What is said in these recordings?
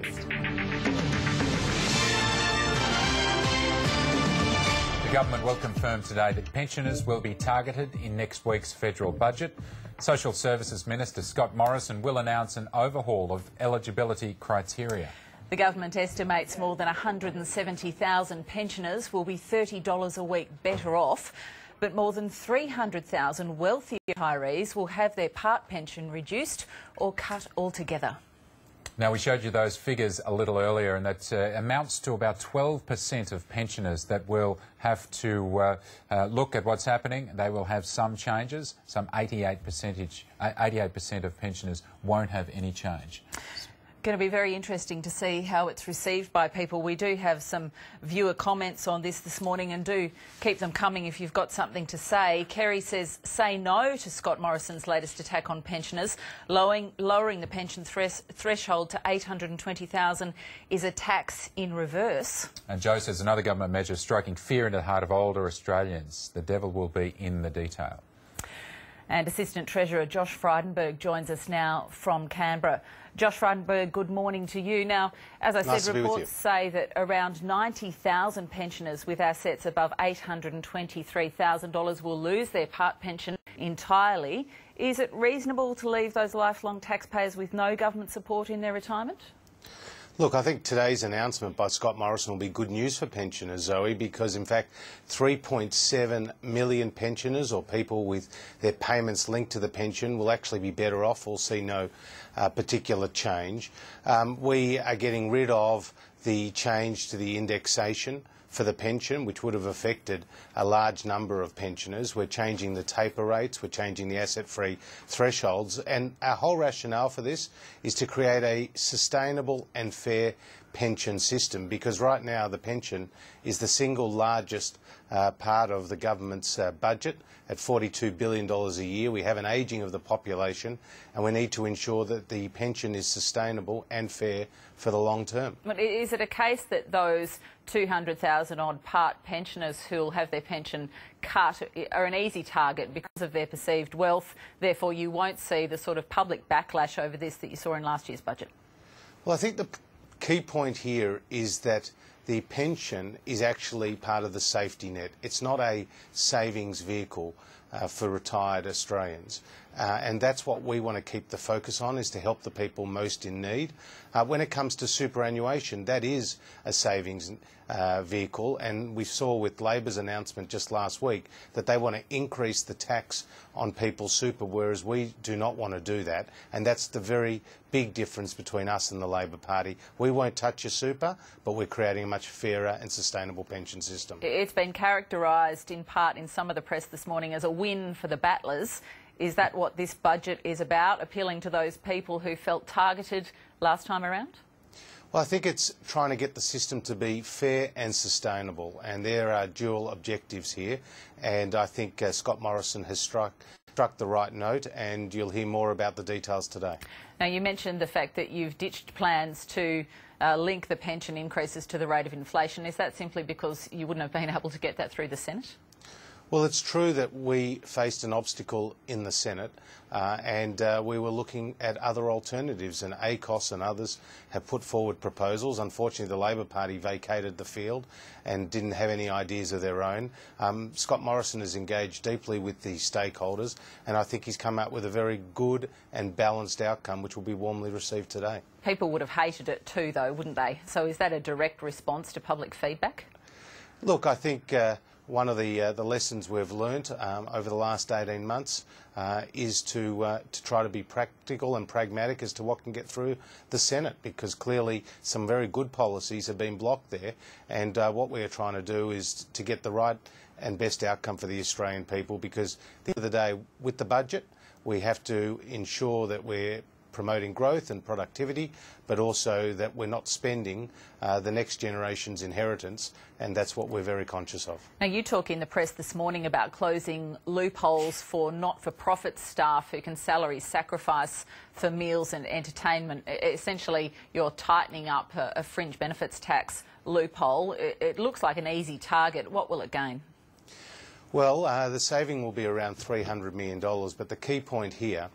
next. The government will confirm today that pensioners will be targeted in next week's federal budget. Social Services Minister Scott Morrison will announce an overhaul of eligibility criteria. The government estimates more than 170,000 pensioners will be $30 a week better off, but more than 300,000 wealthy retirees will have their part pension reduced or cut altogether. Now, we showed you those figures a little earlier, and that amounts to about 12% of pensioners that will have to look at what's happening. They will have some changes. Some 88% of pensioners won't have any change. Going to be very interesting to see how it's received by people. We do have some viewer comments on this morning, and do keep them coming if you've got something to say. Kerry says, say no to Scott Morrison's latest attack on pensioners. Lowering the pension threshold to $820,000 is a tax in reverse. And Joe says another government measure striking fear into the heart of older Australians. The devil will be in the detail. And Assistant Treasurer Josh Frydenberg joins us now from Canberra. Josh Frydenberg, good morning to you. Now, as I said, reports say that around 90,000 pensioners with assets above $823,000 will lose their part pension entirely. Is it reasonable to leave those lifelong taxpayers with no government support in their retirement? Look, I think today's announcement by Scott Morrison will be good news for pensioners, Zoe, because in fact 3.7 million pensioners, or people with their payments linked to the pension, will actually be better off or see no particular change. We are getting rid of the change to the indexation for the pension, which would have affected a large number of pensioners. We're changing the taper rates, we're changing the asset-free thresholds, and our whole rationale for this is to create a sustainable and fair pension system, because right now the pension is the single largest part of the government's budget at $42 billion a year. We have an ageing of the population, and we need to ensure that the pension is sustainable and fair for the long term. But is it a case that those 200,000 odd part pensioners who will have their pension cut are an easy target because of their perceived wealth? Therefore, you won't see the sort of public backlash over this that you saw in last year's budget? Well, I think the key point here is that the pension is actually part of the safety net. It's not a savings vehicle for retired Australians. And that's what we want to keep the focus on, is to help the people most in need. When it comes to superannuation, that is a savings vehicle, and we saw with Labor's announcement just last week that they want to increase the tax on people's super, whereas we do not want to do that, and that's the very big difference between us and the Labor Party. We won't touch your super, but we're creating a much fairer and sustainable pension system. It's been characterised in part in some of the press this morning as a win for the battlers. Is that what this budget is about, appealing to those people who felt targeted last time around? Well, I think it's trying to get the system to be fair and sustainable, and there are dual objectives here, and I think Scott Morrison has struck the right note, and you'll hear more about the details today. Now, you mentioned the fact that you've ditched plans to link the pension increases to the rate of inflation. Is that simply because you wouldn't have been able to get that through the Senate? Well, it's true that we faced an obstacle in the Senate, and we were looking at other alternatives, and ACOS and others have put forward proposals. Unfortunately, the Labor Party vacated the field and didn't have any ideas of their own. Scott Morrison has engaged deeply with the stakeholders, and I think he's come out with a very good and balanced outcome, which will be warmly received today. People would have hated it too, though, wouldn't they? So is that a direct response to public feedback? Look, I think one of the lessons we've learnt over the last 18 months is to try to be practical and pragmatic as to what can get through the Senate, because clearly some very good policies have been blocked there, and what we are trying to do is to get the right and best outcome for the Australian people, because at the end of the day, with the budget, we have to ensure that we're promoting growth and productivity, but also that we're not spending the next generation's inheritance, and that's what we're very conscious of. Now, you talk in the press this morning about closing loopholes for not-for-profit staff who can salary sacrifice for meals and entertainment. Essentially, you're tightening up a fringe benefits tax loophole. It looks like an easy target. What will it gain? Well, the saving will be around $300 million, but the key point here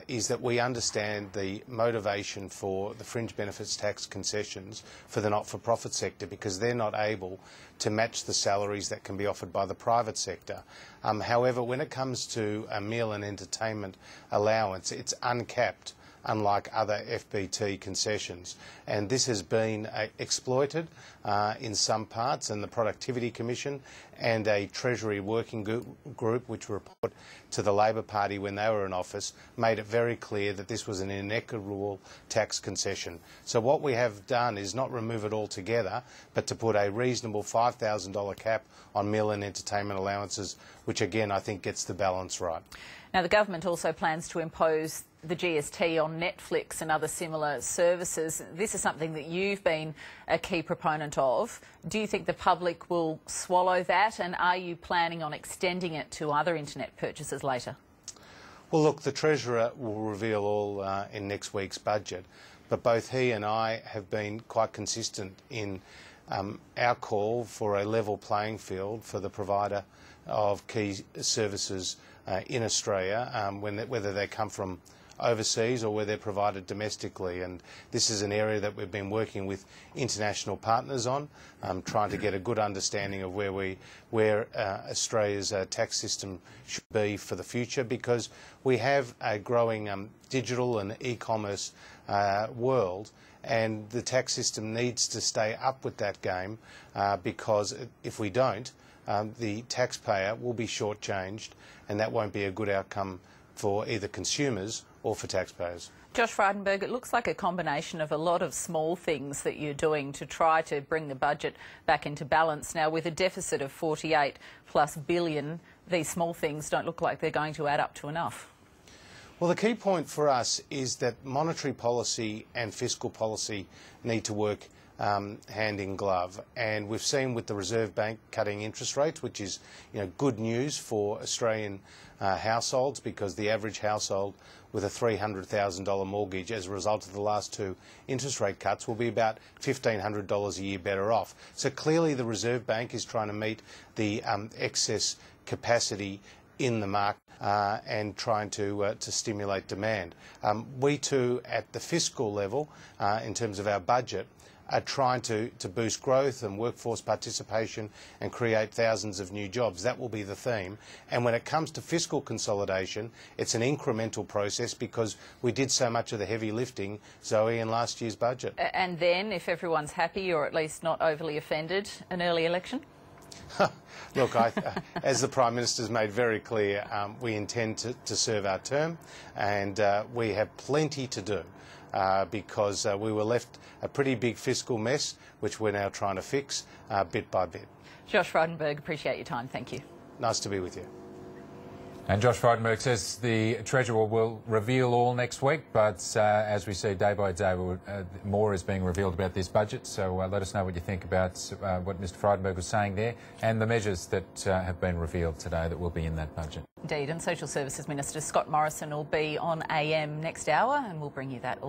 is that we understand the motivation for the fringe benefits tax concessions for the not-for-profit sector, because they're not able to match the salaries that can be offered by the private sector. However, when it comes to a meal and entertainment allowance, it's uncapped, unlike other FBT concessions. And this has been exploited in some parts, and the Productivity Commission and a Treasury working group, which report to the Labor Party when they were in office, made it very clear that this was an inequitable tax concession. So what we have done is not remove it altogether, but to put a reasonable $5,000 cap on meal and entertainment allowances, which again I think gets the balance right. Now, the government also plans to impose the GST on Netflix and other similar services. This is something that you've been a key proponent of. Do you think the public will swallow that, and are you planning on extending it to other internet purchases later? Well, look, the Treasurer will reveal all in next week's budget, but both he and I have been quite consistent in our call for a level playing field for the provider of key services in Australia, whether they come from overseas or where they're provided domestically. And this is an area that we've been working with international partners on, trying to get a good understanding of where Australia's tax system should be for the future, because we have a growing digital and e-commerce world, and the tax system needs to stay up with that game, because if we don't, the taxpayer will be shortchanged, and that won't be a good outcome for either consumers or for taxpayers. Josh Frydenberg, it looks like a combination of a lot of small things that you're doing to try to bring the budget back into balance. Now, with a deficit of $48+ billion, these small things don't look like they're going to add up to enough. Well, the key point for us is that monetary policy and fiscal policy need to work hand in glove, and we've seen with the Reserve Bank cutting interest rates, which is good news for Australian households, because the average household with a $300,000 mortgage as a result of the last two interest rate cuts will be about $1,500 a year better off. So clearly the Reserve Bank is trying to meet the excess capacity in the market and trying to stimulate demand. We too, at the fiscal level, in terms of our budget, are trying to boost growth and workforce participation and create thousands of new jobs. That will be the theme. And when it comes to fiscal consolidation, it's an incremental process, because we did so much of the heavy lifting, Zoe, in last year's budget. And then, if everyone's happy, or at least not overly offended, an early election? Look, as the Prime Minister's made very clear, we intend to serve our term, and we have plenty to do. Because we were left a pretty big fiscal mess, which we're now trying to fix bit by bit. Josh Frydenberg, appreciate your time. Thank you. Nice to be with you. And Josh Frydenberg says the Treasurer will reveal all next week, but as we see day by day, more is being revealed about this budget. So let us know what you think about what Mr Frydenberg was saying there, and the measures that have been revealed today that will be in that budget. Indeed, and Social Services Minister Scott Morrison will be on AM next hour, and we'll bring you that all.